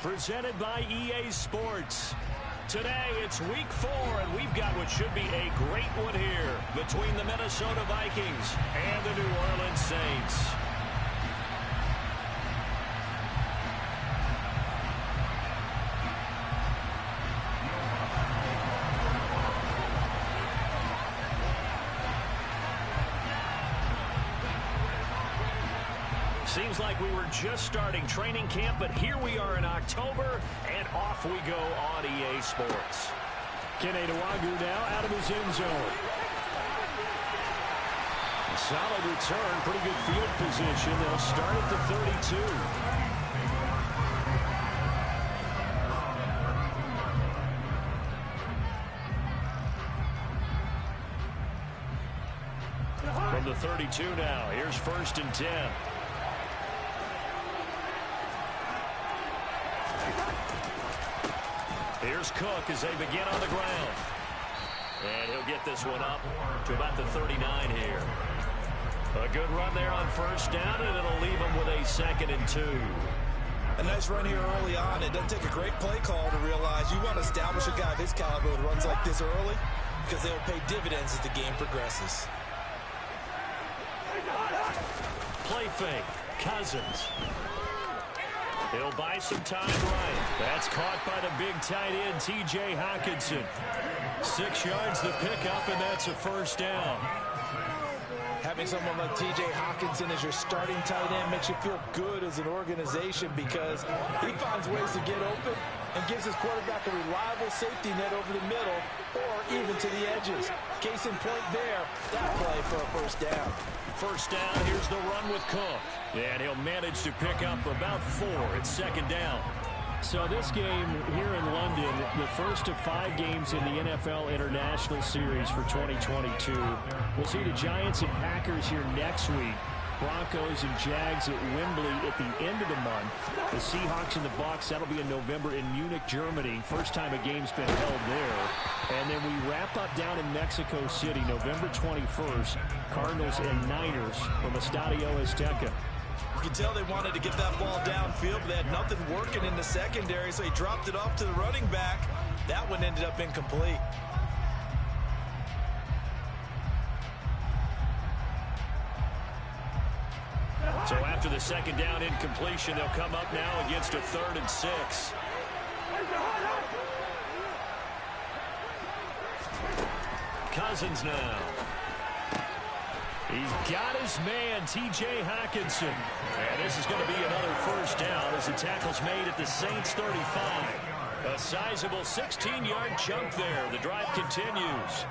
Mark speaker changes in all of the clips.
Speaker 1: presented by EA Sports. Today, it's week 4, and we've got what should be a great one here between the Minnesota Vikings and the New Orleans Saints. Seems like we were just starting training camp, but here we are in October, and off we go on EA Sports. Kene Nwangwu now out of his end zone. Solid return, pretty good field position. They'll start at the 32. From the 32 now, here's 1st and 10. Here's Cook as they begin on the ground. And he'll get this one up to about the 39 here. A good run there on 1st down, and it'll leave him with a 2nd and 2.
Speaker 2: A nice run here early on. It doesn't take a great play call to realize you want to establish a guy of his caliber with runs like this early, because they'll pay dividends as the game progresses.
Speaker 1: Play fake. Cousins. He'll buy some time right. That's caught by the big tight end, T.J. Hockenson. 6 yards the pickup, and that's a 1st down.
Speaker 2: Having someone like T.J. Hockenson as your starting tight end makes you feel good as an organization because he finds ways to get open and gives his quarterback a reliable safety net over the middle or even to the edges. Case in point there, that play for a 1st down.
Speaker 1: 1st down, here's the run with Cook. And he'll manage to pick up about 4 at 2nd down.
Speaker 3: So this game here in London, the first of 5 games in the NFL International Series for 2022. We'll see the Giants and Packers here next week. Broncos and Jags at Wembley at the end of the month. The Seahawks and the Bucs, that'll be in November in Munich, Germany. First time a game's been held there. And then we wrap up down in Mexico City, November 21st. Cardinals and Niners from Estadio Azteca.
Speaker 2: You can tell they wanted to get that ball downfield, but they had nothing working in the secondary, so he dropped it off to the running back. That one ended up incomplete.
Speaker 1: So after the 2nd down incompletion, they'll come up now against a 3rd and 6. Cousins now. He's got his man, T.J. Hockenson. And this is going to be another 1st down as the tackle's made at the Saints 35. A sizable 16-yard chunk there. The drive continues.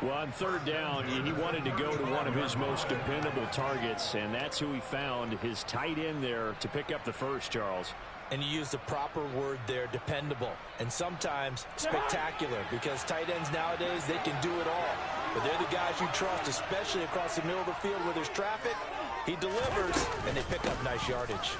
Speaker 3: Well, on 3rd down, he wanted to go to one of his most dependable targets, and that's who he found, his tight end there, to pick up the 1st, Charles.
Speaker 2: And you use the proper word there, dependable, and sometimes spectacular, because tight ends nowadays, they can do it all. But they're the guys you trust, especially across the middle of the field where there's traffic. He delivers, and they pick up nice yardage.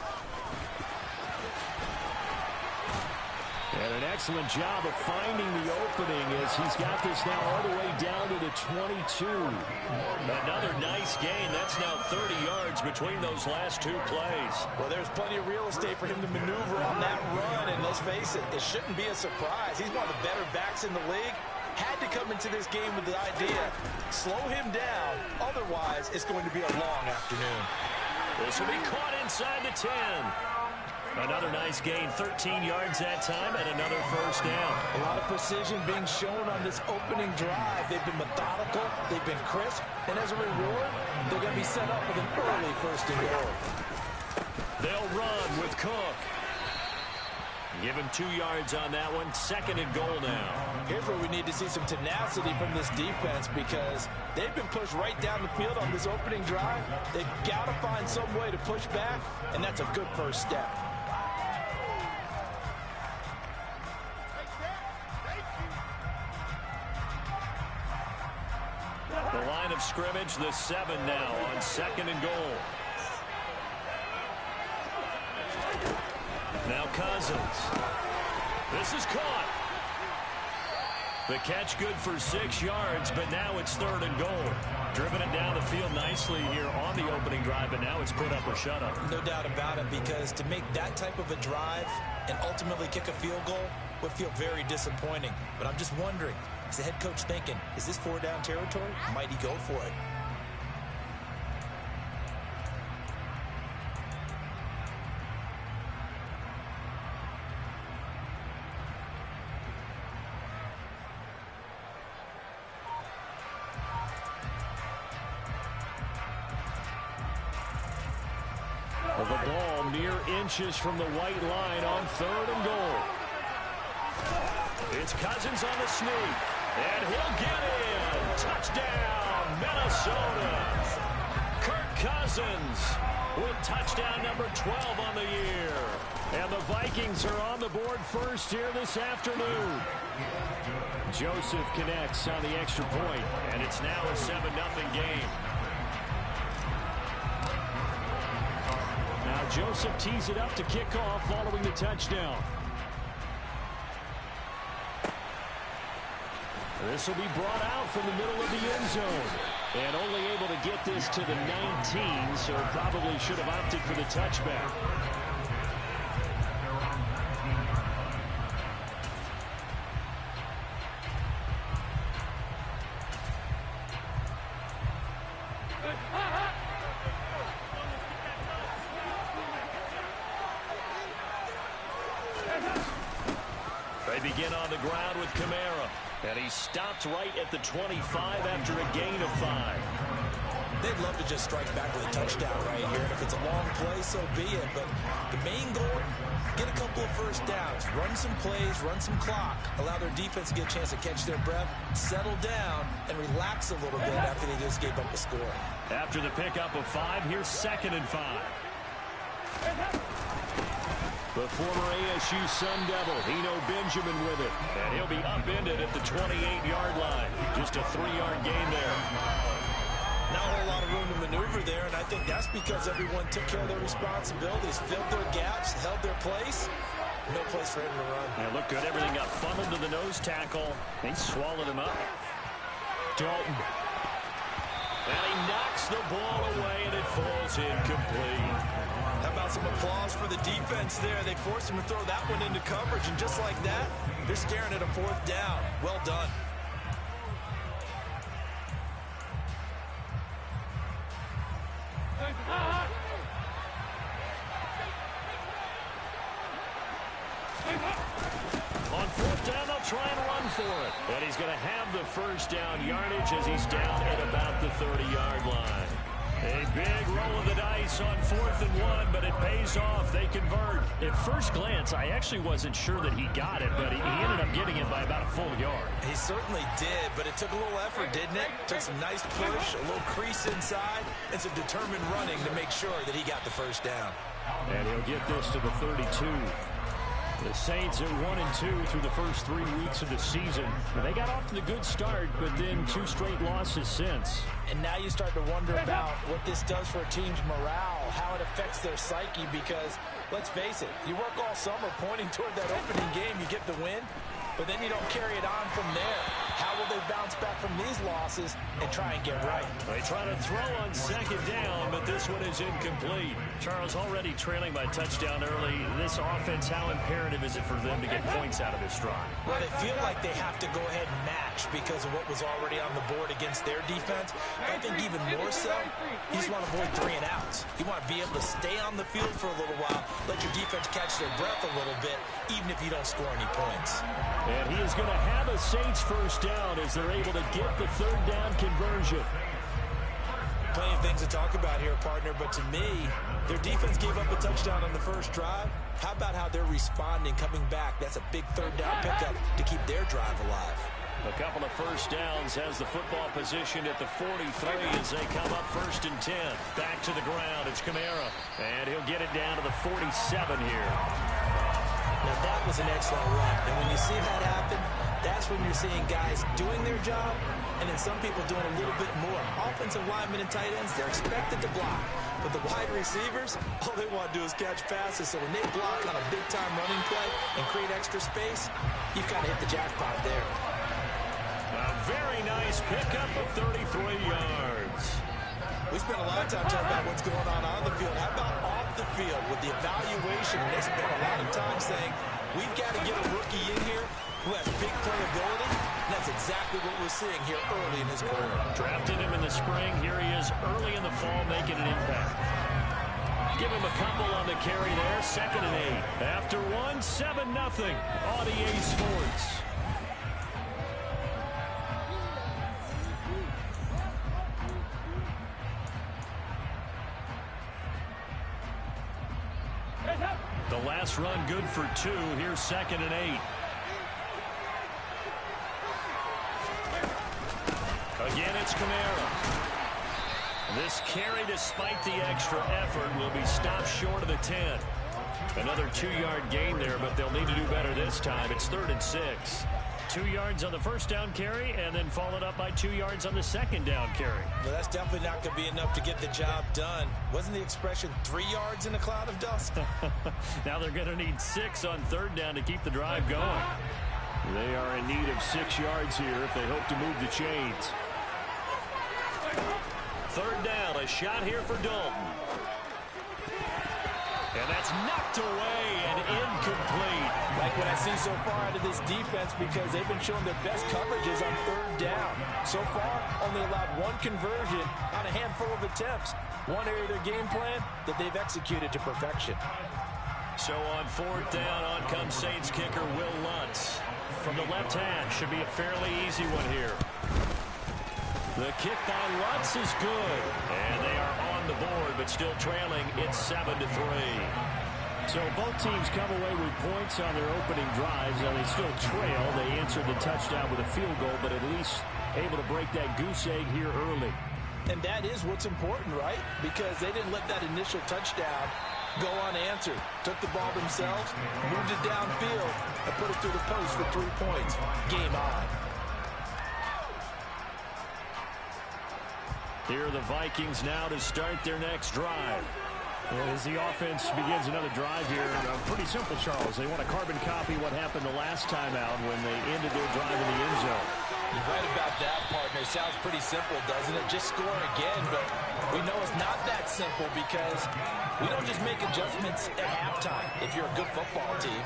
Speaker 3: And an excellent job of finding the opening as he's got this now all the way down to the 22.
Speaker 1: Another nice gain. That's now 30 yards between those last 2 plays.
Speaker 2: Well, there's plenty of real estate for him to maneuver on that run, and let's face it, it shouldn't be a surprise. He's one of the better backs in the league. Had to come into this game with the idea, slow him down, otherwise it's going to be a long afternoon.
Speaker 1: This will be caught inside the 10. Another nice gain, 13 yards that time, and another 1st down.
Speaker 2: A lot of precision being shown on this opening drive. They've been methodical, they've been crisp, and as a reward, they're going to be set up with an early 1st and goal.
Speaker 1: They'll run with Cook. Give him 2 yards on that one, 2nd and goal now.
Speaker 2: Here's where we need to see some tenacity from this defense because they've been pushed right down the field on this opening drive. They've got to find some way to push back, and that's a good 1st step.
Speaker 1: The line of scrimmage, the 7 now on 2nd and goal. Now Cousins. This is caught. The catch good for 6 yards, but now it's 3rd and goal. Driven it down the field nicely here on the opening drive, but now it's put up or shut up.
Speaker 2: No doubt about it, because to make that type of a drive and ultimately kick a field goal would feel very disappointing. But I'm just wondering, is the head coach thinking, is this 4-down territory? Might he go for it?
Speaker 3: The ball mere inches from the white line on 3rd and goal.
Speaker 1: It's Cousins on the sneak, and he'll get in. Touchdown, Minnesota. Kirk Cousins with touchdown number 12 on the year. And the Vikings are on the board first here this afternoon. Joseph connects on the extra point, and it's now a 7-0 game. Now Joseph tees it up to kick off following the touchdown. This will be brought out from the middle of the end zone. And only able to get this to the 19, so probably should have opted for the touchback. They begin on the ground with Kamara. And he stopped right at the 25 after a gain of 5.
Speaker 2: They'd love to just strike back with a touchdown right here. And if it's a long play, so be it. But the main goal, get a couple of first downs. Run some plays, run some clock. Allow their defense to get a chance to catch their breath, settle down, and relax a little bit after they just gave up a score.
Speaker 1: After the pickup of 5, here's 2nd and 5. The former ASU Sun Devil, Eno Benjamin with it. And he'll be upended at the 28-yard line. Just a 3-yard gain there.
Speaker 2: Not a whole lot of room to maneuver there, and I think that's because everyone took care of their responsibilities, filled their gaps, held their place. No place for him to run.
Speaker 1: Yeah, look good. Everything got funneled to the nose tackle. They swallowed him up. Dalton. And he knocks the ball away, and it falls incomplete.
Speaker 2: How about some applause for the defense there? They forced him to throw that one into coverage, and just like that, they're staring at a 4th down. Well done.
Speaker 1: On 4th down, they'll try and run for it. And he's going to have the first down yardage as he's down at about the 30-yard line. A big roll of the dice on 4th and 1, but it pays off. They convert. At first glance, I actually wasn't sure that he got it, but he ended up getting it by about a full yard.
Speaker 2: He certainly did, but it took a little effort, didn't it? Took some nice push, a little crease inside, and some determined running to make sure that he got the first down.
Speaker 3: And he'll get this to the 32. The Saints are 1-2 through the first 3 weeks of the season. They got off to the good start, but then 2 straight losses since.
Speaker 2: And now you start to wonder about what this does for a team's morale, how it affects their psyche, because, let's face it, you work all summer pointing toward that opening game, you get the win, but then you don't carry it on from there. How will they bounce back from these losses and try and get right?
Speaker 1: They try to throw on 2nd down, but this one is incomplete. Charles, already trailing by touchdown early. This offense, how imperative is it for them to get points out of this drive?
Speaker 2: Well, they feel like they have to go ahead and match because of what was already on the board against their defense. I think even more so, you just want to avoid 3 and outs. You want to be able to stay on the field for a little while, let your defense catch their breath a little bit, even if you don't score any points.
Speaker 3: And he is going to have a Saints first down as they're able to get the 3rd down conversion.
Speaker 2: Plenty of things to talk about here, partner, but to me, their defense gave up a touchdown on the first drive. How about how they're responding, coming back? That's a big 3rd down pickup to keep their drive alive.
Speaker 1: A couple of first downs has the football position at the 43 as they come up 1st and 10. Back to the ground, it's Kamara, and he'll get it down to the 47 here.
Speaker 2: Now, that was an excellent run, and when you see that happen, that's when you're seeing guys doing their job, and then some people doing a little bit more. Offensive linemen and tight ends, they're expected to block. But the wide receivers, all they want to do is catch passes. So when they block on a big-time running play and create extra space, you've got to hit the jackpot there.
Speaker 1: A very nice pickup of 33 yards.
Speaker 2: We spent a lot of time talking about what's going on the field. How about off the field with the evaluation? And they spent a lot of time saying, we've got to get a rookie in here who has big playability. And that's exactly what we're seeing here early in his career.
Speaker 1: Drafted him in the spring. Here he is early in the fall making an impact. Give him a couple on the carry there. 2nd and 8. After 7-0 on EA Sports. The last run good for 2. Here's 2nd and 8. Again, it's Kamara. This carry, despite the extra effort, will be stopped short of the 10. Another 2-yard gain there, but they'll need to do better this time. It's 3rd and 6. 2 yards on the first down carry, and then followed up by 2 yards on the second down carry.
Speaker 2: Well, that's definitely not going to be enough to get the job done. Wasn't the expression 3 yards in a cloud of dust?
Speaker 1: Now they're going to need 6 on 3rd down to keep the drive going. They are in need of 6 yards here if they hope to move the chains. 3rd down, a shot here for Dalton. And that's knocked away and incomplete.
Speaker 2: Like what I've seen so far out of this defense, because they've been showing their best coverages on 3rd down. So far, only allowed 1 conversion on a handful of attempts. One area of their game plan that they've executed to perfection.
Speaker 1: So on 4th down, on comes Saints kicker Will Lutz. From the left hand, should be a fairly easy one here. The kick by Lutz is good. And they are on the board, but still trailing. It's 7-3.
Speaker 3: So both teams come away with points on their opening drives. Now they still trail. They answered the touchdown with a field goal, but at least able to break that goose egg here early.
Speaker 2: And that is what's important, right? Because they didn't let that initial touchdown go unanswered. Took the ball themselves, moved it downfield, and put it through the post for 3 points. Game on.
Speaker 1: Here are the Vikings now to start their next drive.
Speaker 3: And as the offense begins another drive here, pretty simple, Charles. They want to carbon copy what happened the last time out when they ended their drive in the end zone.
Speaker 2: You're right about that, partner. Sounds pretty simple, doesn't it? Just score again, but we know it's not that simple because we don't just make adjustments at halftime if you're a good football team.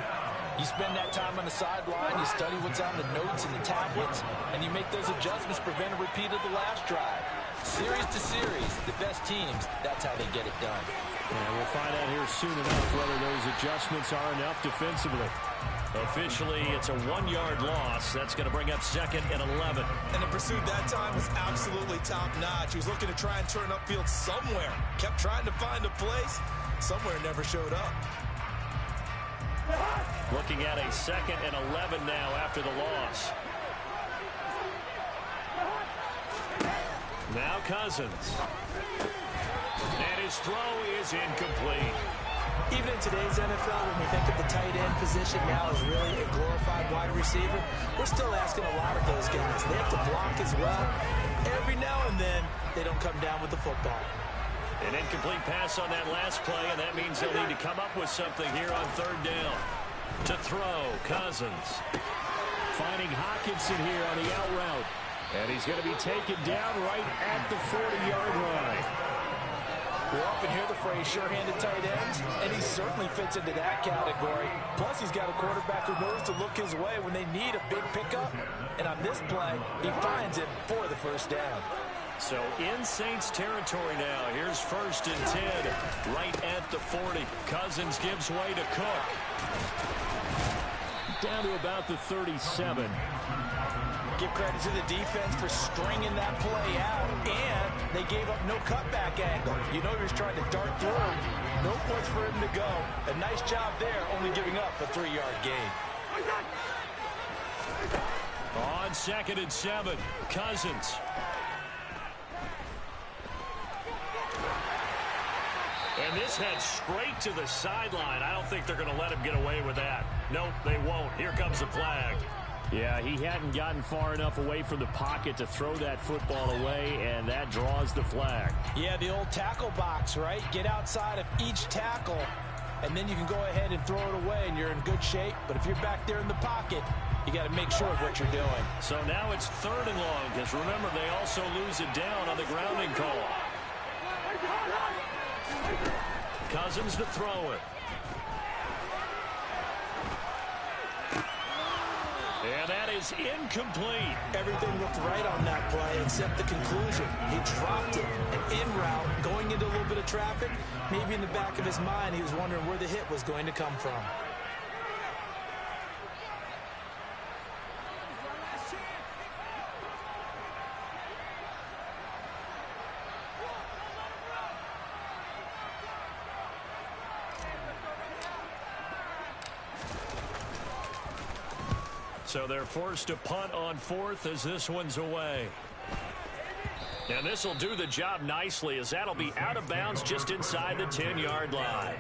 Speaker 2: You spend that time on the sideline, you study what's on the notes and the tablets, and you make those adjustments, prevent a repeat of the last drive. Series to series, the best teams, that's how they get it done.
Speaker 3: And we'll find out here soon enough whether those adjustments are enough defensively.
Speaker 1: Officially, it's a 1-yard loss. That's going to bring up 2nd and 11.
Speaker 2: And the pursuit that time was absolutely top-notch. He was looking to try and turn upfield somewhere. Kept trying to find a place. Somewhere never showed up.
Speaker 1: Looking at a 2nd and 11 now after the loss. Now Cousins. And his throw is incomplete.
Speaker 2: Even in today's NFL, when we think of the tight end position now as really a glorified wide receiver, we're still asking a lot of those guys. They have to block as well. Every now and then, they don't come down with the football.
Speaker 1: An incomplete pass on that last play, and that means they'll need to come up with something here on 3rd down. To throw, Cousins.
Speaker 3: Finding Hockenson here on the out route. And he's going to be taken down right at the 40-yard line.
Speaker 2: We often hear the phrase sure-handed tight ends, and he certainly fits into that category. Plus, he's got a quarterback who knows to look his way when they need a big pickup. And on this play, he finds it for the 1st down.
Speaker 1: So in Saints territory now. Here's 1st and 10 right at the 40. Cousins gives way to Cook.
Speaker 3: Down to about the 37.
Speaker 2: Give credit to the defense for stringing that play out, and they gave up no cutback angle. You know he was trying to dart through. No points for him to go. A nice job there, only giving up a 3-yard gain.
Speaker 1: On 2nd and 7, Cousins. And this heads straight to the sideline. I don't think they're going to let him get away with that. Nope, they won't. Here comes the flag.
Speaker 3: Yeah, he hadn't gotten far enough away from the pocket to throw that football away, and that draws the flag.
Speaker 2: Yeah, the old tackle box, right? Get outside of each tackle and then you can go ahead and throw it away, and you're in good shape. But if you're back there in the pocket, you got to make sure of what you're doing.
Speaker 1: So now it's 3rd and long, because remember, they also lose it down on the grounding call. Cousins to throw it. And that is incomplete.
Speaker 2: Everything looked right on that play except the conclusion. He dropped it. And en route, going into a little bit of traffic, maybe in the back of his mind, he was wondering where the hit was going to come from.
Speaker 1: So they're forced to punt on 4th as this one's away. And this will do the job nicely, as that'll be out of bounds just inside the 10-yard line.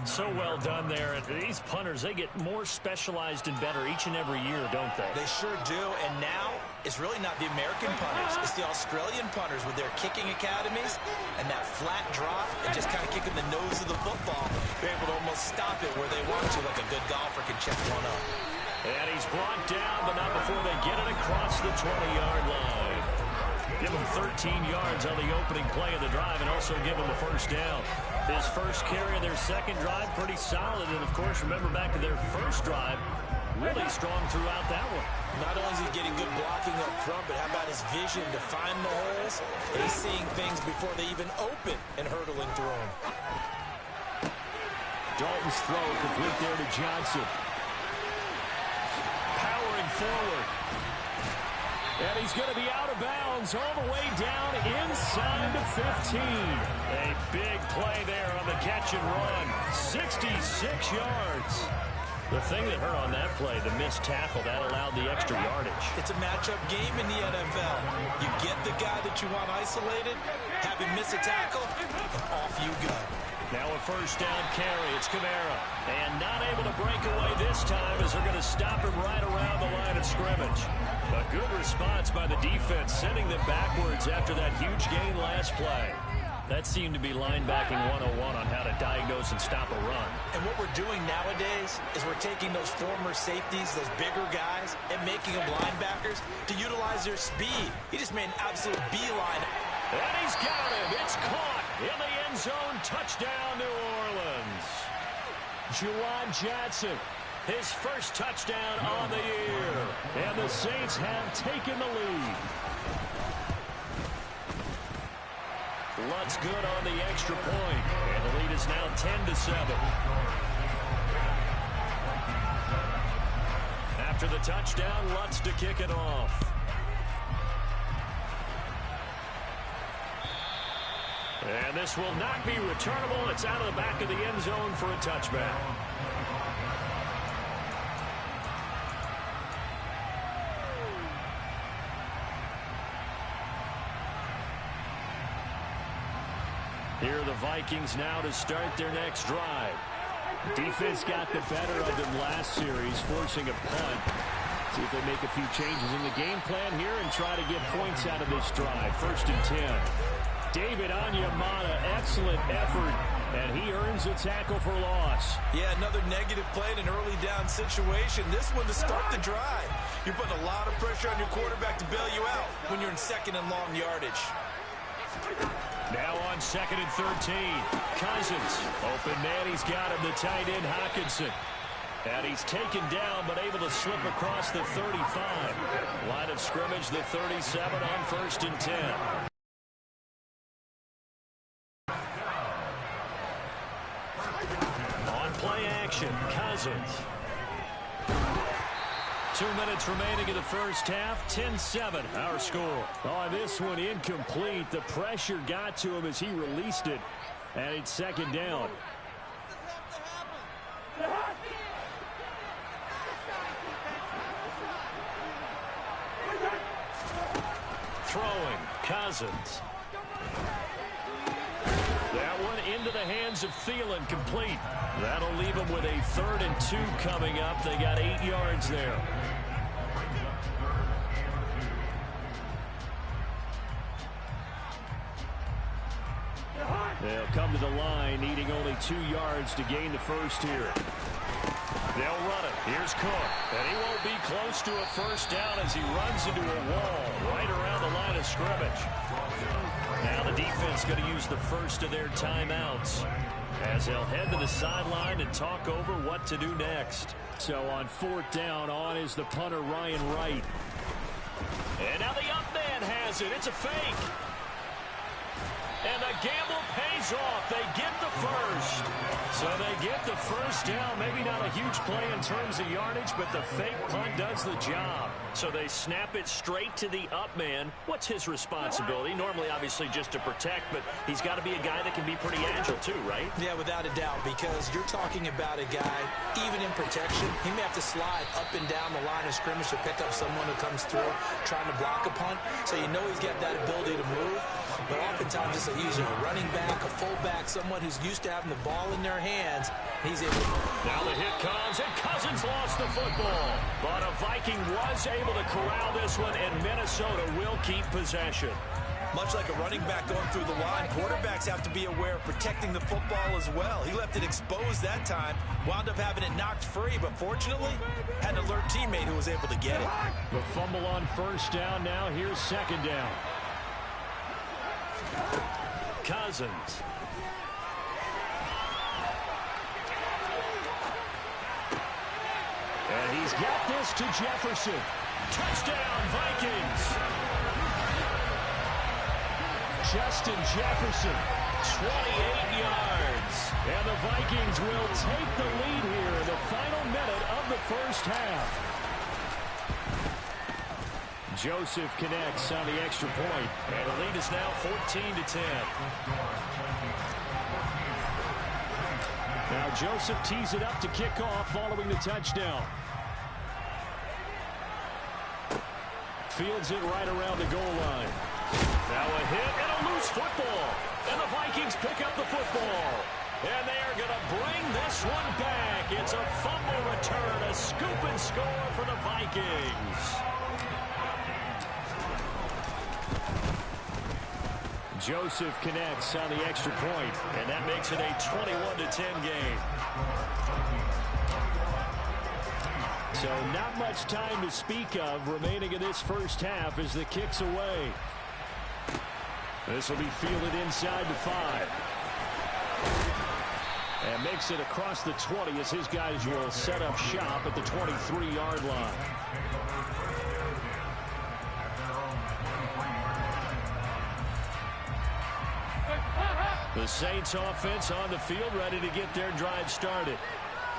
Speaker 1: So well done there. And these punters, they get more specialized and better each and every year, don't they?
Speaker 2: They sure do. And now it's really not the American punters. It's the Australian punters with their kicking academies and that flat drop and just kind of kicking the nose of the football. They're able to almost stop it where they want to, like a good golfer can check one up.
Speaker 1: And he's brought down, but not before they get it across the 20-yard line. Give him 13 yards on the opening play of the drive and also give him a first down. His first carry of their second drive, pretty solid. And, of course, remember back to their first drive, really strong throughout that one.
Speaker 2: Not only is he getting good blocking up front, but how about his vision to find the holes? He's seeing things before they even open and hurtling through them.
Speaker 3: Dalton's throw complete there to Johnson.
Speaker 1: Forward. And he's going to be out of bounds all the way down inside the 15. A big play there on the catch and run. 66 yards. The thing that hurt on that play, the missed tackle, that allowed the extra yardage.
Speaker 2: It's a matchup game in the NFL. You get the guy that you want isolated, have him miss a tackle, and off you go.
Speaker 1: Now a first down carry. It's Kamara. And not able to break away this time as they're going to stop him right around the line of scrimmage. A good response by the defense, sending them backwards after that huge gain last play. That seemed to be linebacking 101 on how to diagnose and stop a run.
Speaker 2: And what we're doing nowadays is we're taking those former safeties, those bigger guys, and making them linebackers to utilize their speed. He just made an absolute beeline.
Speaker 1: And he's got him. It's caught in the end zone. Touchdown, New Orleans. Juwan Johnson, his first touchdown on the year. And the Saints have taken the lead. Lutz good on the extra point. And the lead is now 10-7. After the touchdown, Lutz to kick it off. And this will not be returnable. It's out of the back of the end zone for a touchback. Here are the Vikings now to start their next drive.
Speaker 3: Defense got the better of them last series, forcing a punt. See if they make a few changes in the game plan here and try to get points out of this drive. 1st and 10. David Onyemata, excellent effort, and he earns a tackle for loss.
Speaker 2: Yeah, another negative play in an early down situation. This one to start the drive. You're putting a lot of pressure on your quarterback to bail you out when you're in 2nd and long yardage.
Speaker 1: Now on 2nd and 13. Cousins, open man, he's got him, the tight end Hockenson. And he's taken down, but able to slip across the 35. Line of scrimmage, the 37 on 1st and 10. Play action, Cousins. 2 minutes remaining in the first half, 10-7, our score.
Speaker 3: Oh, this one incomplete. The pressure got to him as he released it, and it's 2nd down.
Speaker 1: Throwing, Cousins. That one into the hands of Thielen, complete. That'll leave them with a 3rd and 2 coming up. They got 8 yards there.
Speaker 3: They'll come to the line, needing only 2 yards to gain the first here. They'll run it. Here's Cook. And he won't be close to a first down as he runs into a wall right around the line of scrimmage. Now the defense going to use the first of their timeouts as they'll head to the sideline and talk over what to do next. So on 4th down, on is the punter Ryan Wright. And now the up man has it. It's a fake. And the gamble pays off. They get the first. So they get the first down. Maybe not a huge play in terms of yardage, but the fake punt does the job. So they snap it straight to the up man. What's his responsibility? Normally, obviously, just to protect, but he's got to be a guy that can be pretty agile too, right?
Speaker 2: Yeah, without a doubt, because you're talking about a guy, even in protection, he may have to slide up and down the line of scrimmage to pick up someone who comes through trying to block a punt. So you know he's got that ability to move. But oftentimes it's a running back, a fullback, someone who's used to having the ball in their hands. He's able to...
Speaker 1: Now the hit comes, and Cousins lost the football. But a Viking was able to corral this one, and Minnesota will keep possession.
Speaker 2: Much like a running back going through the line, quarterbacks have to be aware of protecting the football as well. He left it exposed that time, wound up having it knocked free, but fortunately, had an alert teammate who was able to get it.
Speaker 3: The fumble on first down. Now here's 2nd down.
Speaker 1: Cousins.
Speaker 3: And he's got this to Jefferson.
Speaker 1: Touchdown, Vikings.
Speaker 3: Justin Jefferson.
Speaker 1: 28 yards.
Speaker 3: And the Vikings will take the lead here in the final minute of the first half. Joseph connects on the extra point.
Speaker 1: And the lead is now 14-10.
Speaker 3: Now Joseph tees it up to kick off following the touchdown. Fields it right around the goal line.
Speaker 1: Now a hit and a loose football. And the Vikings pick up the football. And they are going to bring this one back. It's a fumble return, a scoop and score for the Vikings.
Speaker 3: Joseph connects on the extra point,
Speaker 1: and that makes it a 21-10 game.
Speaker 3: So not much time to speak of remaining in this first half as the kick's away. This will be fielded inside the 5. And makes it across the 20 as his guys will set up shop at the 23-yard line. The Saints offense on the field, ready to get their drive started.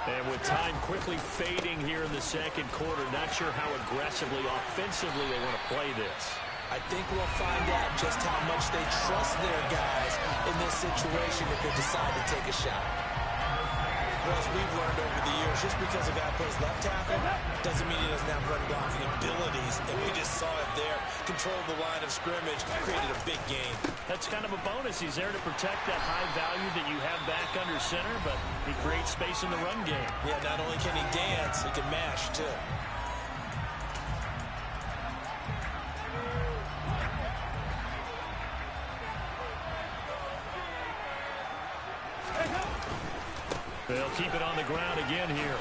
Speaker 3: And with time quickly fading here in the second quarter, not sure how aggressively, offensively they want to play this.
Speaker 2: I think we'll find out just how much they trust their guys in this situation if they decide to take a shot. Well, as we've learned over the years, just because a guy plays left tackle doesn't mean he doesn't have run blocking abilities. And we just saw it there. Controlled the line of scrimmage, created a big gain.
Speaker 1: That's kind of a bonus. He's there to protect that high value that you have back under center, but he creates space in the run game.
Speaker 2: Yeah, not only can he dance, he can mash, too.
Speaker 1: They'll keep it on the ground again here.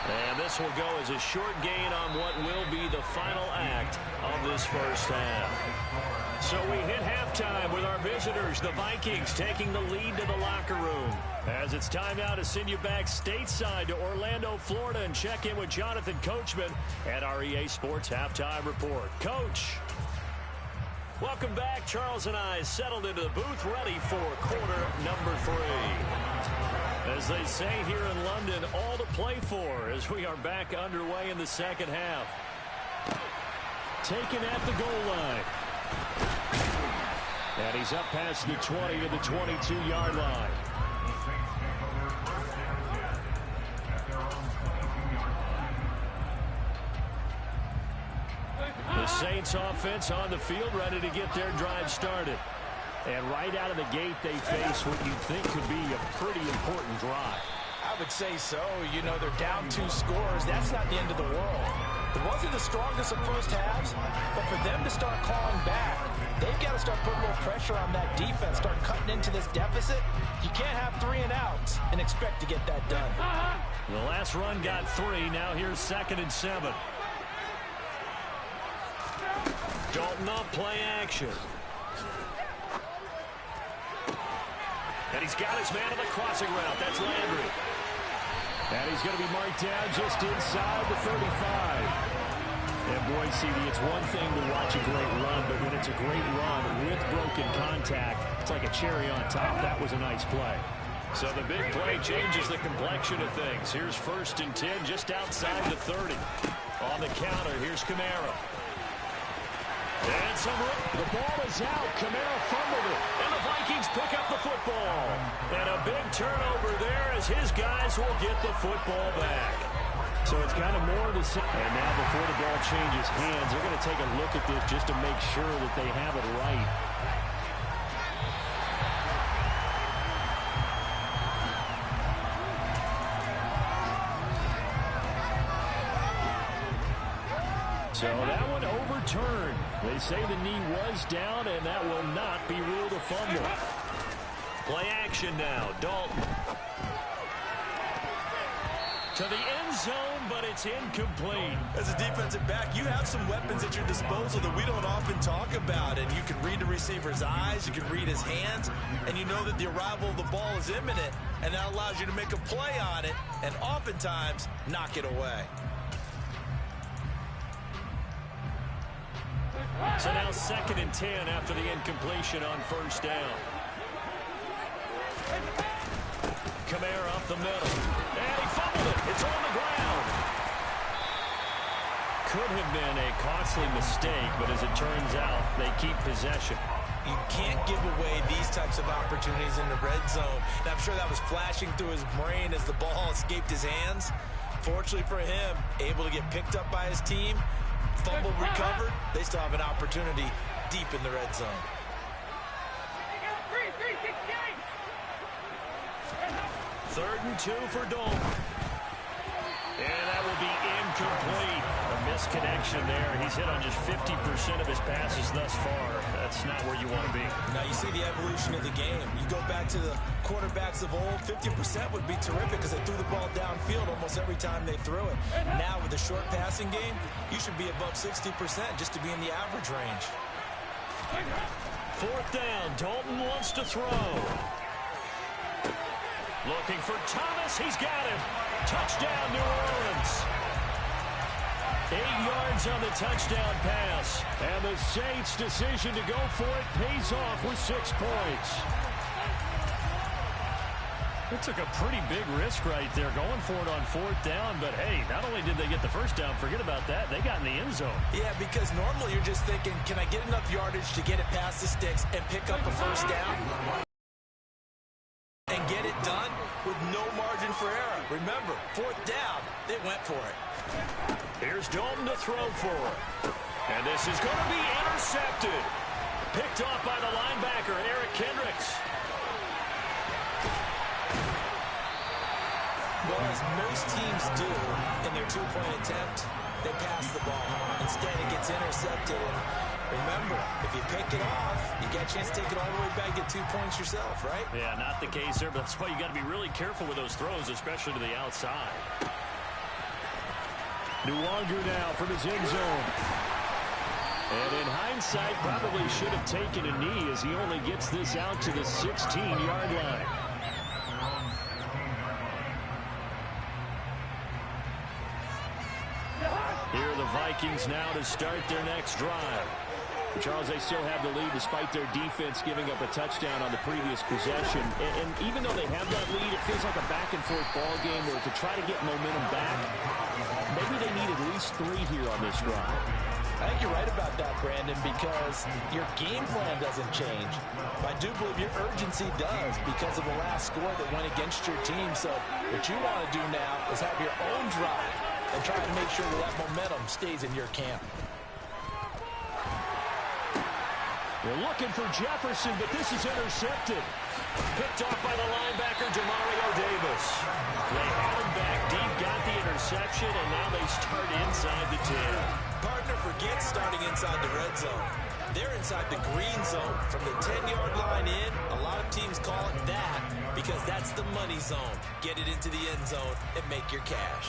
Speaker 1: And this will go as a short gain on what will be the final act of this first half. So we hit halftime with our visitors, the Vikings, taking the lead to the locker room. As it's time now to send you back stateside to Orlando, Florida, and check in with Jonathan Coachman at our EA Sports Halftime Report. Coach. Welcome back. Charles and I settled into the booth, ready for quarter number 3. As they say here in London, all to play for as we are back underway in the second half.
Speaker 3: Taken at the goal line. And he's up past the 20 to the 22-yard line. The Saints offense on the field, ready to get their drive started. And right out of the gate, they face what you think could be a pretty important drive.
Speaker 2: I would say so. You know, they're down 2 scores. That's not the end of the world. It wasn't the strongest of first halves, but for them to start calling back, they've got to start putting more pressure on that defense, start cutting into this deficit. You can't have 3 and outs and expect to get that done.
Speaker 1: The last run got 3. Now here's 2nd and 7. Dalton off play action. And he's got his man on the crossing route. That's Landry.
Speaker 3: And he's going to be marked down just inside the 35. And boy, CD, it's one thing to watch a great run, but when it's a great run with broken contact, it's like a cherry on top. That was a nice play.
Speaker 1: So the big play changes the complexion of things. Here's 1st and 10 just outside the 30. On the counter, here's Kamara. And the ball is out. Kamara fumbled it. And the Vikings pick up the football. And a big turnover there as his guys will get the football back.
Speaker 3: So it's kind of more to say. And now before the ball changes hands, they're going to take a look at this just to make sure that they have it right. So that one overturned. They say the knee was down, and that will not be ruled a fumble.
Speaker 1: Play action now. Dalton. To the end zone, but it's incomplete.
Speaker 2: As a defensive back, you have some weapons at your disposal that we don't often talk about. And you can read the receiver's eyes, you can read his hands, and you know that the arrival of the ball is imminent, and that allows you to make a play on it and oftentimes knock it away.
Speaker 1: So now 2nd and 10 after the incompletion on 1st down. Kamara up the middle. And he fumbled it. It's on the ground. Could have been a costly mistake, but as it turns out, they keep possession.
Speaker 2: You can't give away these types of opportunities in the red zone. And I'm sure that was flashing through his brain as the ball escaped his hands. Fortunately for him, able to get picked up by his team, fumble recovered, they still have an opportunity deep in the red zone.
Speaker 1: Third and 2 for Dalton. And that will be incomplete. A misconnection there. He's hit on just 50% of his passes thus far. That's not where you want to be.
Speaker 2: Now you see the evolution of the game. You go back to the quarterbacks of old, 50% would be terrific because they threw the ball downfield almost every time they threw it. Now with the short passing game, you should be above 60% just to be in the average range.
Speaker 1: 4th down. Dalton wants to throw. Looking for Thomas. He's got him. Touchdown, New Orleans. 8 yards on the touchdown pass.
Speaker 3: And the Saints' decision to go for it pays off with 6 points.
Speaker 1: It took a pretty big risk right there going for it on 4th down. But, hey, not only did they get the first down, forget about that, they got in the end zone.
Speaker 2: Yeah, because normally you're just thinking, can I get enough yardage to get it past the sticks and pick up a first down? And get it done with no margin for error. Remember, 4th down, they went for it.
Speaker 1: Here's Dalton to throw for. And this is going to be intercepted. Picked off by the linebacker, Eric Kendricks.
Speaker 2: Well, as most teams do in their 2-point attempt, they pass the ball. Instead, it gets intercepted. And remember, if you pick it off, you get a chance to take it all the way back, get 2 points yourself, right?
Speaker 1: Yeah, not the case there, but that's why you got to be really careful with those throws, especially to the outside.
Speaker 3: Nwangu now from his end zone. And in hindsight, probably should have taken a knee as he only gets this out to the 16-yard line. Here are the Vikings now to start their next drive. Charles, they still have the lead despite their defense giving up a touchdown on the previous possession. And even though they have that lead, it feels like a back-and-forth ball game where to try to get momentum back, maybe they need at least 3 here on this drive.
Speaker 2: I think you're right about that, Brandon, because your game plan doesn't change. I do believe your urgency does because of the last score that went against your team. So what you want to do now is have your own drive and try to make sure that momentum stays in your camp.
Speaker 3: They're looking for Jefferson, but this is intercepted.
Speaker 1: Picked off by the linebacker, Demario Davis. They had him back deep, got the interception. interception, and now they start inside the 10.
Speaker 2: Partner, forget starting inside the red zone. They're inside the green zone. From the 10-yard line in, a lot of teams call it that because that's the money zone. Get it into the end zone and make your cash.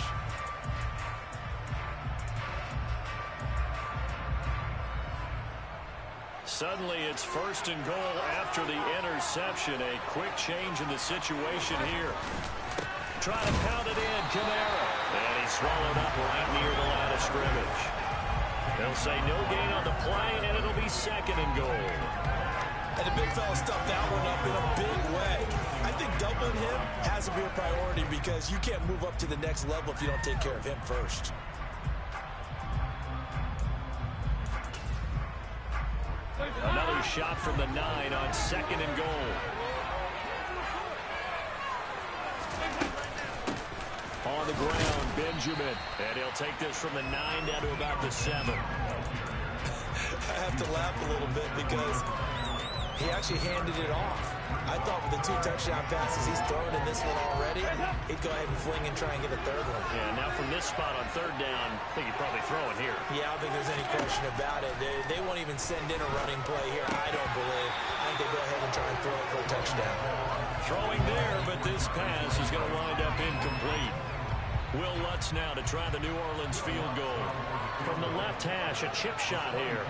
Speaker 1: Suddenly it's 1st and goal after the interception. A quick change in the situation here. Try to pound it in, Kamara. And he's swallowed up right near the line of scrimmage. They'll say no gain on the play, and it'll be 2nd and goal.
Speaker 2: And the big fella stuffed that one up in a big way. I think doubling him has to be a priority because you can't move up to the next level if you don't take care of him first.
Speaker 1: Another shot from the 9 on 2nd and goal. On the ground, Benjamin. And he'll take this from the 9 down to about the 7.
Speaker 2: I have to laugh a little bit because he actually handed it off. I thought with the 2 touchdown passes he's thrown in this one already, he'd go ahead and fling and try and get a 3rd one.
Speaker 1: Yeah, now from this spot on 3rd down, I think he'd probably throw it here.
Speaker 2: Yeah, I don't think there's any question about it. They won't even send in a running play here, I don't believe. I think they go ahead and try and throw it for a touchdown.
Speaker 1: Throwing there, but this pass is going to wind up incomplete. Will Lutz now to try the New Orleans field goal. From the left hash, a chip shot here.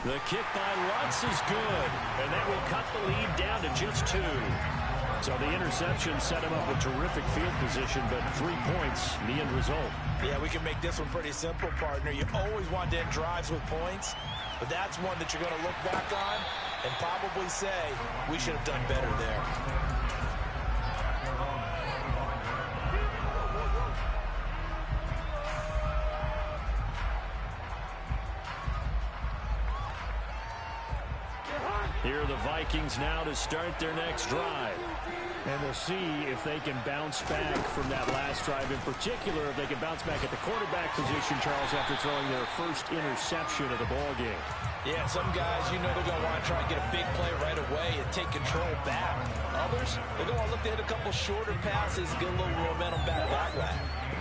Speaker 1: The kick by Lutz is good, and that will cut the lead down to just 2. So the interception set him up with terrific field position, but 3 points, the end result.
Speaker 2: Yeah, we can make this one pretty simple, partner. You always want to end drives with points, but that's one that you're going to look back on and probably say, we should have done better there.
Speaker 1: Here are the Vikings now to start their next drive.
Speaker 3: And we'll see if they can bounce back from that last drive. In particular, if they can bounce back at the quarterback position, Charles, after throwing their first interception of the ball game.
Speaker 2: Yeah, some guys, you know they're going to want to try and get a big play right away and take control back. Others, they're going to want to look to hit a couple shorter passes, get a little momentum back that way.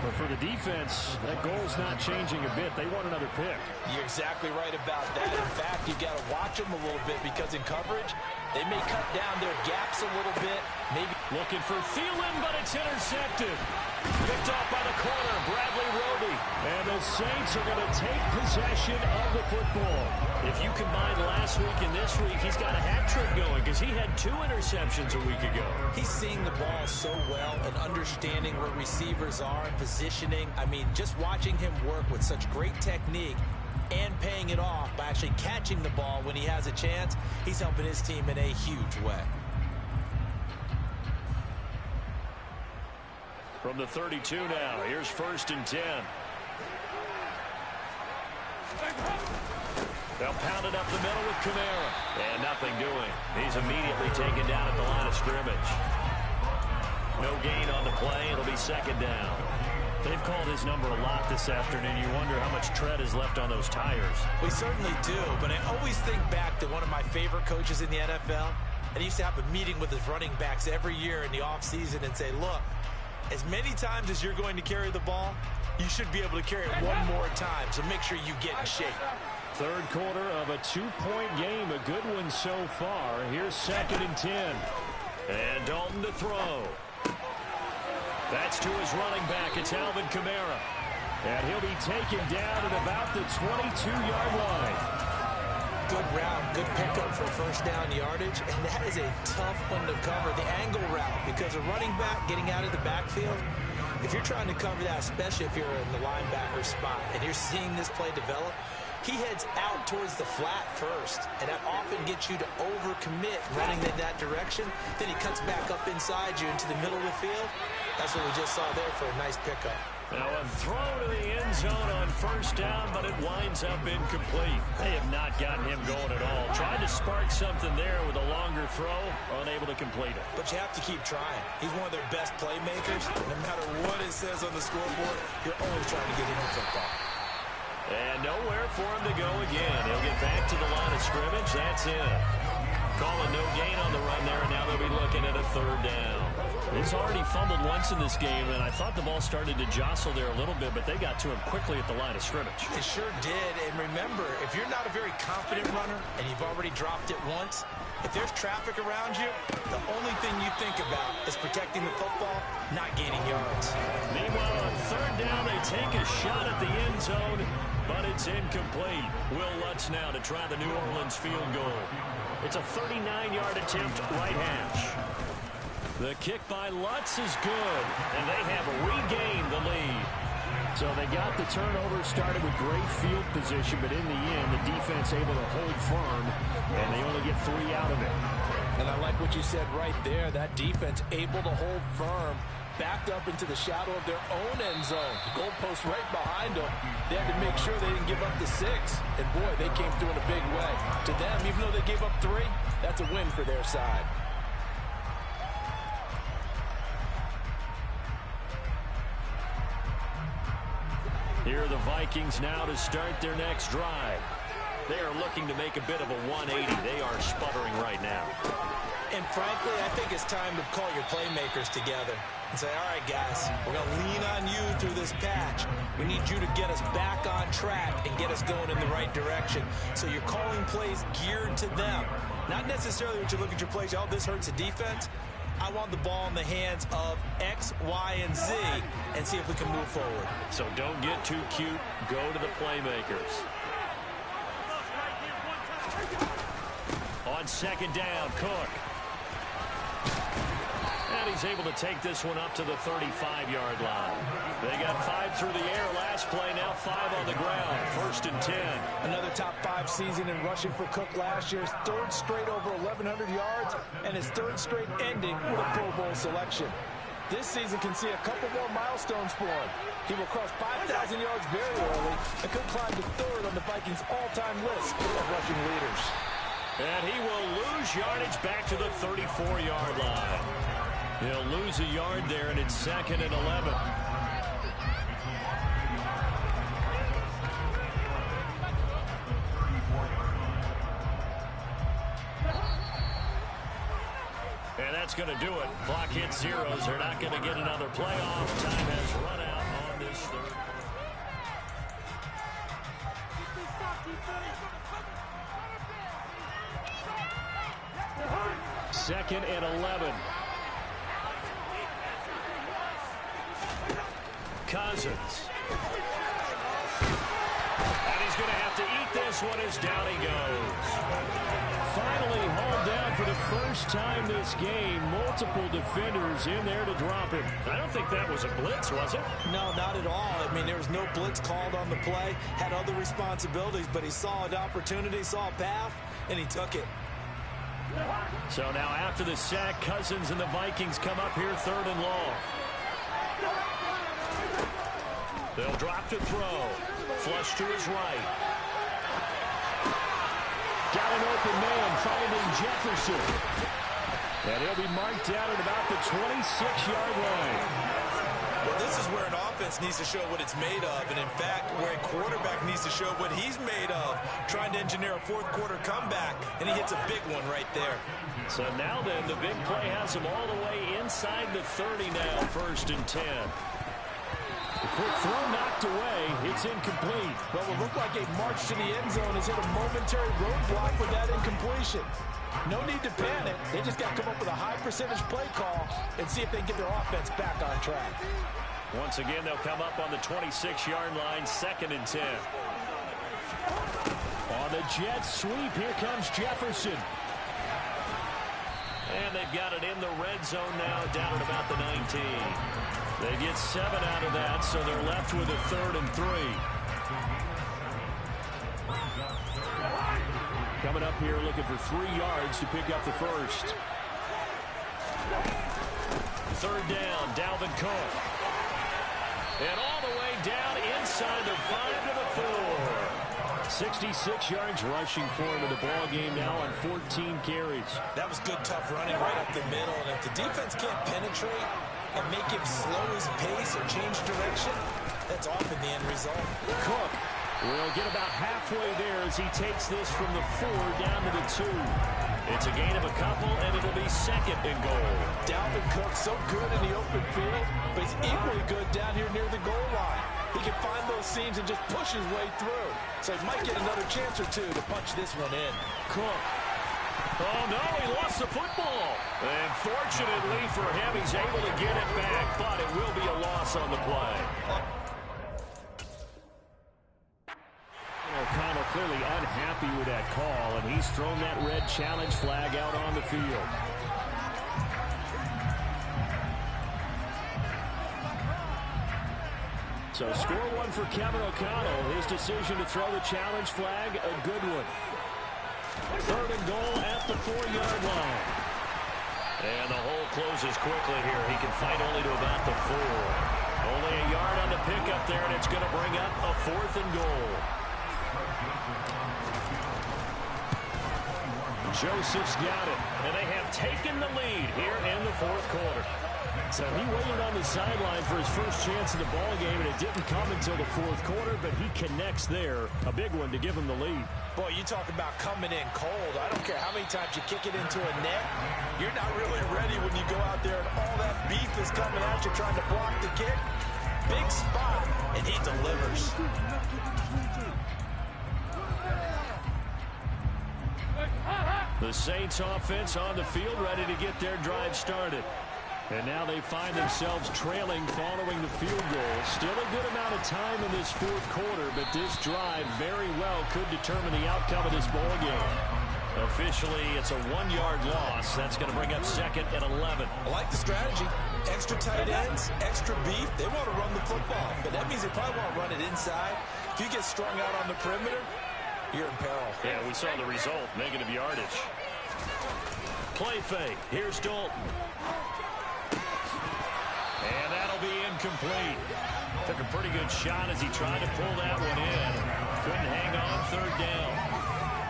Speaker 3: But for the defense, that goal's not changing a bit. They want another pick.
Speaker 2: You're exactly right about that. In fact, you got to watch them a little bit because in coverage, they may cut down their gaps a little bit. Maybe
Speaker 1: looking for Thielen, but it's intercepted. Picked off by the corner, Bradley Roby. And the Saints are going to take possession of the football. If you combine last week and this week, he's got a hat trick going because he had 2 interceptions a week ago.
Speaker 2: He's seeing the ball so well and understanding where receivers are and positioning. I mean, just watching him work with such great technique and paying it off by actually catching the ball when he has a chance, he's helping his team in a huge way.
Speaker 1: From the 32 now, here's 1st and 10. They'll pound it up the middle with Kamara. And nothing doing. He's immediately taken down at the line of scrimmage. No gain on the play. It'll be 2nd down.
Speaker 3: They've called his number a lot this afternoon. You wonder how much tread is left on those tires.
Speaker 2: We certainly do, but I always think back to one of my favorite coaches in the NFL. And he used to have a meeting with his running backs every year in the offseason and say, look, as many times as you're going to carry the ball, you should be able to carry it one more time, so make sure you get in shape.
Speaker 3: 3rd quarter of a 2-point game, a good one so far. Here's 2nd and 10.
Speaker 1: And Dalton to throw. That's to his running back. It's Alvin Kamara.
Speaker 3: And he'll be taken down at about the 22-yard line.
Speaker 2: Good route, good pickup for 1st down yardage, and that is a tough one to cover, the angle route, because a running back getting out of the backfield, if you're trying to cover that, especially if you're in the linebacker spot, and you're seeing this play develop, he heads out towards the flat first, and that often gets you to overcommit running in that direction. Then he cuts back up inside you into the middle of the field. That's what we just saw there for a nice pickup.
Speaker 1: Now a throw to the end zone on 1st down, but it winds up incomplete. They have not gotten him going at all. Tried to spark something there with a longer throw, unable to complete it.
Speaker 2: But you have to keep trying. He's one of their best playmakers. No matter what it says on the scoreboard, you're always trying to get him the football.
Speaker 1: And nowhere for him to go again. He'll get back to the line of scrimmage. That's it. Calling no gain on the run there, and now they'll be third down. He's already fumbled once in this game, and I thought the ball started to jostle there a little bit, but they got to him quickly at the line of scrimmage.
Speaker 2: It sure did. And remember, if you're not a very confident runner and you've already dropped it once, if there's traffic around you, the only thing you think about is protecting the football, not gaining yards.
Speaker 1: Meanwhile, on third down, they take a shot at the end zone, but it's incomplete. Will Lutz now to try the New Orleans field goal. It's a 39-yard attempt, right hash. The kick by Lutz is good, and they have regained the lead. So they got the turnover, started with great field position, but in the end, the defense able to hold firm, and they only get 3 out of it.
Speaker 2: And I like what you said right there. That defense able to hold firm, backed up into the shadow of their own end zone. Goalpost right behind them. They had to make sure they didn't give up the 6. And boy, they came through in a big way. To them, even though they gave up 3, that's a win for their side.
Speaker 1: Here are the Vikings now to start their next drive. They are looking to make a bit of a 180. They are sputtering right now.
Speaker 2: And frankly, I think it's time to call your playmakers together and say, all right, guys, we're going to lean on you through this patch. We need you to get us back on track and get us going in the right direction. So you're calling plays geared to them. Not necessarily what you look at your plays, oh, this hurts the defense. I want the ball in the hands of X, Y, and Z and see if we can move forward.
Speaker 1: So don't get too cute. Go to the playmakers. On second down, Cook. And he's able to take this one up to the 35-yard line. They got 5 through the air last play, now 5 on the ground. 1st and 10.
Speaker 2: Another top 5 season in rushing for Cook last year. His 3rd straight over 1,100 yards, and his 3rd straight ending with a Pro Bowl selection. This season can see a couple more milestones for him. He will cross 5,000 yards very early and could climb to 3rd on the Vikings' all-time list of rushing leaders.
Speaker 1: And he will lose yardage back to the 34-yard line. He'll lose a yard there, and it's 2nd and 11. And that's going to do it. Clock hits zeros. They're not going to get another playoff. Time has run out on this third. Second and 11. Cousins. And he's going to have to eat this one as down he goes. Finally hauled down for the first time this game. Multiple defenders in there to drop him. I don't think that was a blitz, was it?
Speaker 2: No, not at all. I mean, there was no blitz called on the play. Had other responsibilities, but he saw an opportunity, saw a path, and he took it.
Speaker 1: So now after the sack, Cousins and the Vikings come up here 3rd and long. They'll drop to throw. Flush to his right.
Speaker 3: Got an open man finding Jefferson. And he'll be marked out at about the 26-yard line.
Speaker 2: Well, this is where an offense needs to show what it's made of. And, in fact, where a quarterback needs to show what he's made of. Trying to engineer a 4th-quarter comeback. And he hits a big one right there.
Speaker 1: So now then, the big play has him all the way inside the 30 now. 1st and 10.
Speaker 3: The quick throw knocked away. It's incomplete.
Speaker 2: Well, it looked like a march to the end zone has hit a momentary roadblock with that incompletion. No need to panic. They just got to come up with a high-percentage play call and see if they can get their offense back on track.
Speaker 1: Once again, they'll come up on the 26-yard line, 2nd and 10.
Speaker 3: On the jet sweep, here comes Jefferson.
Speaker 1: And they've got it in the red zone now, down at about the 19. They get 7 out of that, so they're left with a 3rd and 3.
Speaker 3: Coming up here looking for 3 yards to pick up the first.
Speaker 1: 3rd down, Dalvin Cook. And all the way down inside the 5 to the 4. 66 yards rushing for him in the ball game now on 14 carries.
Speaker 2: That was good, tough running right up the middle. And if the defense can't penetrate and make him slow his pace or change direction, that's often the end result.
Speaker 3: Cook We'll get about halfway there as he takes this from the 4 down to the 2. It's a gain of a couple, and it'll be second and goal.
Speaker 2: Dalvin Cook, so good in the open field, but he's equally good down here near the goal line. He can find those seams and just push his way through. So he might get another chance or two to punch this one in.
Speaker 3: Cook.
Speaker 1: Oh, no, he lost the football. And fortunately for him, he's able to get it back, but it will be a loss on the play.
Speaker 3: O'Connell clearly unhappy with that call, and he's thrown that red challenge flag out on the field. So score one for Kevin O'Connell. His decision to throw the challenge flag, a good one. Third and goal at the 4-yard line.
Speaker 1: And the hole closes quickly here. He can fight only to about the 4. Only a yard on the pickup there, and it's going to bring up a 4th and goal.
Speaker 3: Joseph's got it, and they have taken the lead here in the 4th quarter. So he waited on the sideline for his first chance in the ball game, and it didn't come until the 4th quarter, but he connects there. A big one to give him the lead.
Speaker 2: Boy, you talk about coming in cold. I don't care how many times you kick it into a net. You're not really ready when you go out there and all that beef is coming at you trying to block the kick. Big spot, and he delivers.
Speaker 3: The Saints offense on the field, ready to get their drive started. And now they find themselves trailing following the field goal. Still a good amount of time in this 4th quarter, but this drive very well could determine the outcome of this ball game.
Speaker 1: Officially, it's a 1-yard loss. That's going to bring up 2nd and 11.
Speaker 2: I like the strategy. Extra tight ends, extra beef. They want to run the football, but that means they probably want to run it inside. If you get strung out on the perimeter, you're in peril.
Speaker 1: Yeah, we saw the result, negative yardage. Play fake. Here's Dalton. And that'll be incomplete. Took a pretty good shot as he tried to pull that one in. Couldn't hang on 3rd down.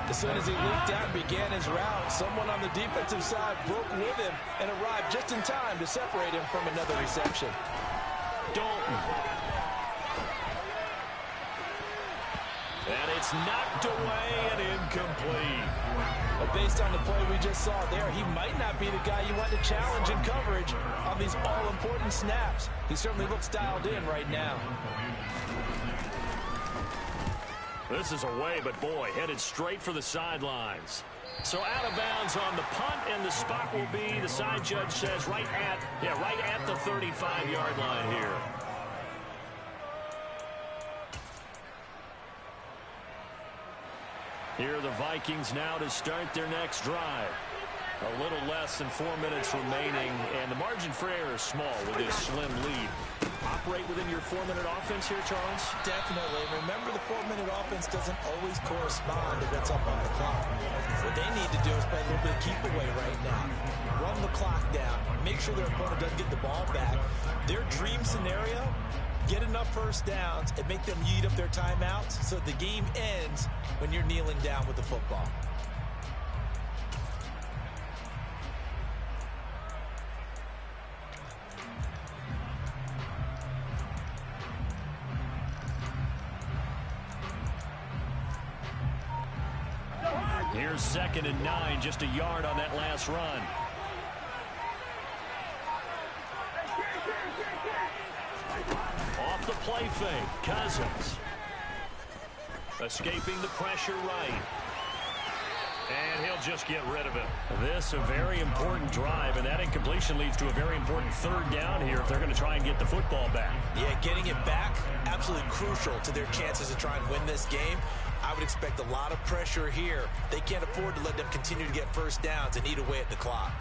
Speaker 2: As soon as he leaked out and began his route, someone on the defensive side broke with him and arrived just in time to separate him from another reception.
Speaker 1: Dalton. And it's knocked away and incomplete.
Speaker 2: But based on the play we just saw there, he might not be the guy you want to challenge in coverage on these all-important snaps. He certainly looks dialed in right now.
Speaker 1: This is away, but boy, headed straight for the sidelines. So out of bounds on the punt, and the spot will be, the side judge says, right at the 35-yard line here. Here are the Vikings now to start their next drive. A little less than 4 minutes remaining, and the margin for error is small with this slim lead. Operate within your 4-minute offense here, Charles?
Speaker 2: Definitely. Remember, the 4-minute offense doesn't always correspond to what's up on the clock. What they need to do is play a little bit of keep away right now. Run the clock down. Make sure their opponent doesn't get the ball back. Their dream scenario, get enough first downs and make them eat up their timeouts so the game ends when you're kneeling down with the football.
Speaker 1: Here's 2nd and 9, just a yard on that last run. Off the play fake, Cousins. Escaping the pressure right. And he'll just get rid of it.
Speaker 3: This a very important drive, and that incompletion leads to a very important 3rd down here if they're going to try and get the football back.
Speaker 2: Yeah, getting it back, absolutely crucial to their chances to try and win this game. I would expect a lot of pressure here. They can't afford to let them continue to get first downs and eat away at the clock.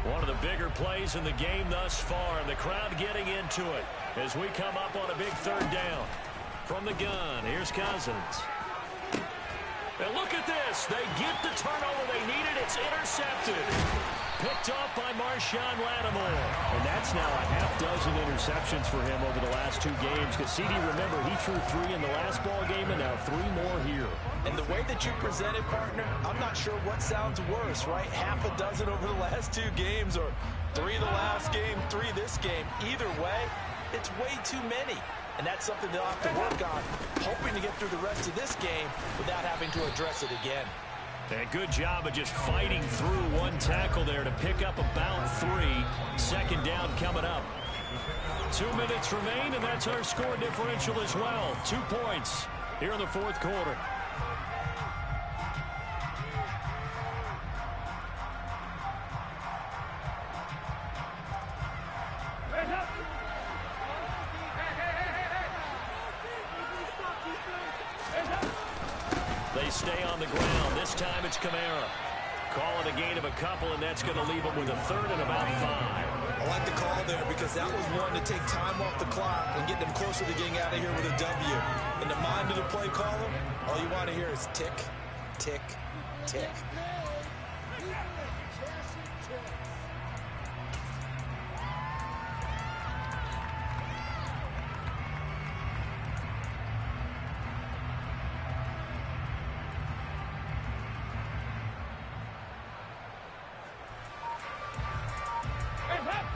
Speaker 1: One of the bigger plays in the game thus far, and the crowd getting into it as we come up on a big 3rd down. From the gun, here's Cousins. And look at this. They get the turnover they needed. It's intercepted. Picked off by Marshawn Lattimore.
Speaker 3: And that's now a half-dozen interceptions for him over the last 2 games. Because CD, remember, he threw 3 in the last ball game and now 3 more here.
Speaker 2: And the way that you present it, partner, I'm not sure what sounds worse, right? Half a dozen over the last 2 games, or 3 the last game, 3 this game. Either way, it's way too many. And that's something they'll have to work on, hoping to get through the rest of this game without having to address it again.
Speaker 1: And good job of just fighting through one tackle there to pick up about 3. Second down coming up. 2 minutes remain, and that's our score differential as well. 2 points here in the fourth quarter. They stay on the ground. This time it's Kamara. Call it a gain of a couple, and that's going to leave them with a third and about 5.
Speaker 2: I like the call there because that was one to take time off the clock and get them closer to getting out of here with a W. In the mind of the play caller, all you want to hear is tick, tick, tick.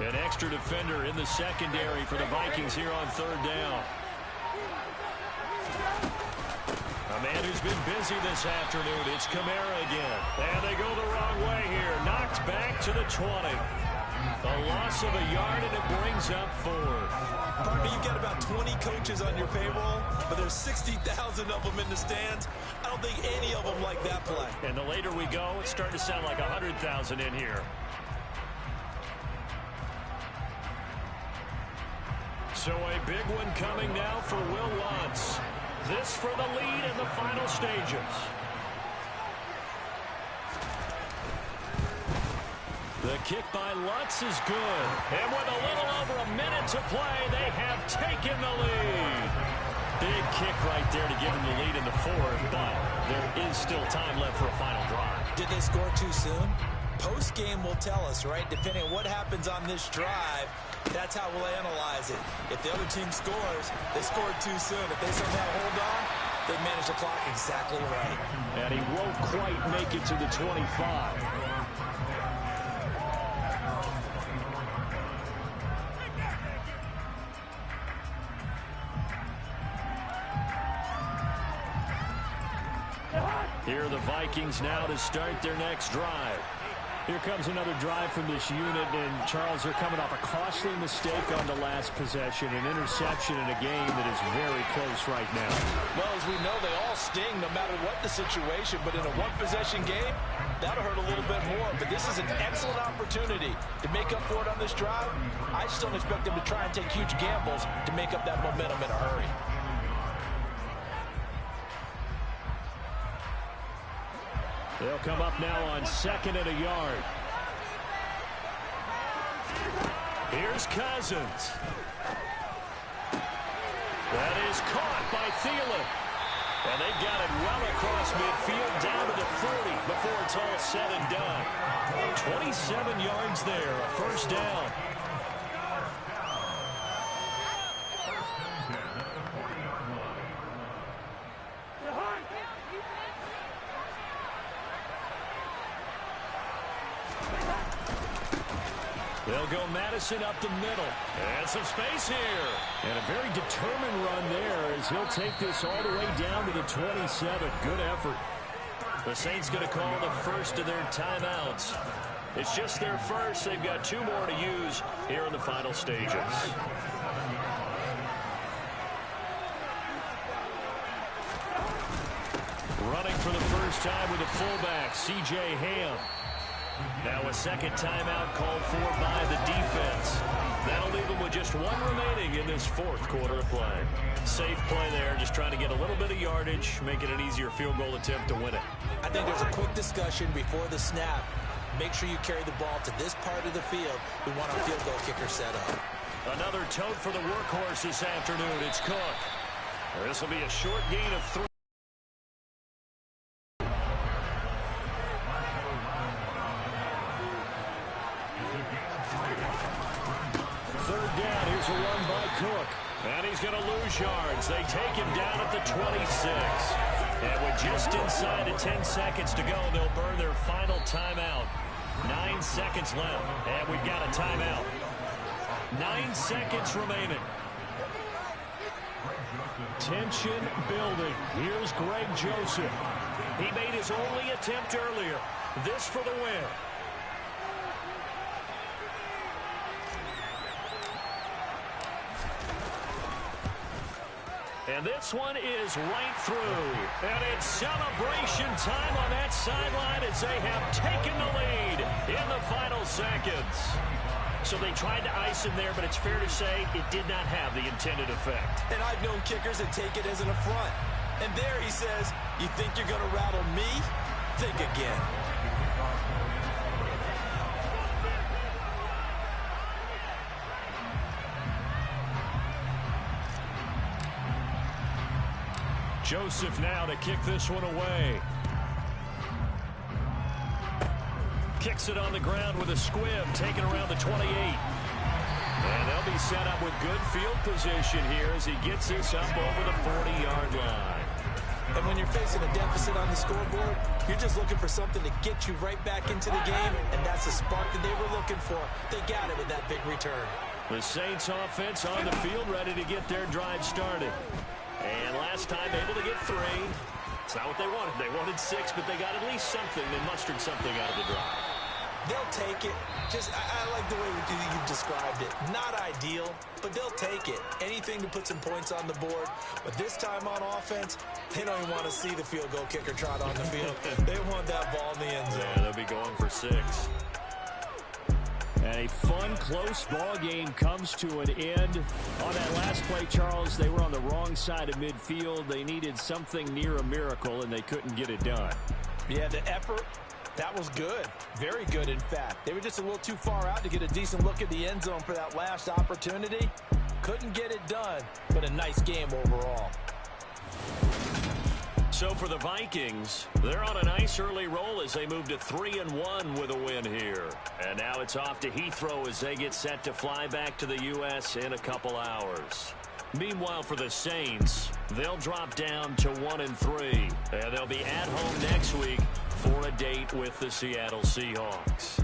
Speaker 1: An extra defender in the secondary for the Vikings here on third down. A man who's been busy this afternoon. It's Kamara again. And they go the wrong way here. Knocked back to the 20. A loss of a yard, and it brings up 4.
Speaker 2: Partner, you've got about 20 coaches on your payroll, but there's 60,000 of them in the stands. I don't think any of them like that play.
Speaker 1: And the later we go, it's starting to sound like 100,000 in here. So a big one coming now for Will Lutz. This for the lead in the final stages. The kick by Lutz is good. And with a little over a minute to play, they have taken the lead. Big kick right there to give them the lead in the fourth, but there is still time left for a final drive.
Speaker 2: Did they score too soon? Post-game will tell us, right? Depending on what happens on this drive, that's how we'll analyze it. If the other team scores, they scored too soon. If they somehow hold on, they manage the clock exactly right.
Speaker 3: And he won't quite make it to the 25. Here are the Vikings now to start their next drive. Here comes another drive from this unit, and Charles, they're coming off a costly mistake on the last possession, an interception in a game that is very close right now.
Speaker 2: Well, as we know, they all sting no matter what the situation, but in a one-possession game, that'll hurt a little bit more. But this is an excellent opportunity to make up for it on this drive. I just don't expect them to try and take huge gambles to make up that momentum in a hurry.
Speaker 3: They'll come up now on 2nd and a yard.
Speaker 1: Here's Cousins. That is caught by Thielen. And they've got it well across midfield down to the 40 before it's all said and done. 27 yards there, a first down. They'll go Madison up the middle. And some space here.
Speaker 3: And a very determined run there as he'll take this all the way down to the 27. Good effort.
Speaker 1: The Saints going to call the first of their timeouts. It's just their first. They've got 2 more to use here in the final stages. Running for the first time with a fullback, C.J. Ham. Now a second timeout called for by the defense. That'll leave them with just 1 remaining in this fourth quarter of play. Safe play there, just trying to get a little bit of yardage, making an easier field goal attempt to win it.
Speaker 2: I think there's a quick discussion before the snap. Make sure you carry the ball to this part of the field. We want our field goal kicker set up.
Speaker 1: Another tote for the workhorse this afternoon. It's Cook. This will be a short gain of 3. Third down, here's a run by Cook. And he's going to lose yards. They take him down at the 26. And with just inside of 10 seconds to go, they'll burn their final timeout. 9 seconds left, and we've got a timeout. 9 seconds remaining.
Speaker 3: Tension building. Here's Greg Joseph.
Speaker 1: He made his only attempt earlier. This for the win. And this one is right through. And it's celebration time on that sideline as they have taken the lead in the final seconds. So they tried to ice him there, but it's fair to say it did not have the intended effect.
Speaker 2: And I've known kickers that take it as an affront. And there he says, you think you're going to rattle me? Think again.
Speaker 1: Joseph now to kick this one away. Kicks it on the ground with a squib, taken around the 28. And they'll be set up with good field position here as he gets this up over the 40-yard line.
Speaker 2: And when you're facing a deficit on the scoreboard, you're just looking for something to get you right back into the game, and that's the spark that they were looking for. They got it with that big return.
Speaker 1: The Saints offense on the field ready to get their drive started. And last time able to get 3. It's not what they wanted. They wanted 6, but they got at least something. They mustered something out of the drive.
Speaker 2: They'll take it. I like the way you described it. Not ideal, but they'll take it. Anything to put some points on the board. But this time on offense, they don't even want to see the field goal kicker trot on the field. They want that ball in the end zone.
Speaker 1: Yeah, they'll be going for 6.
Speaker 3: And a fun, close ball game comes to an end. On that last play, Charles, they were on the wrong side of midfield. They needed something near a miracle, and they couldn't get it done.
Speaker 2: Yeah, the effort, that was good. Very good, in fact. They were just a little too far out to get a decent look at the end zone for that last opportunity. Couldn't get it done, but a nice game overall.
Speaker 1: So for the Vikings, they're on a nice early roll as they move to 3-1 with a win here. And now it's off to Heathrow as they get set to fly back to the U.S. in a couple hours. Meanwhile, for the Saints, they'll drop down to 1-3. And they'll be at home next week for a date with the Seattle Seahawks.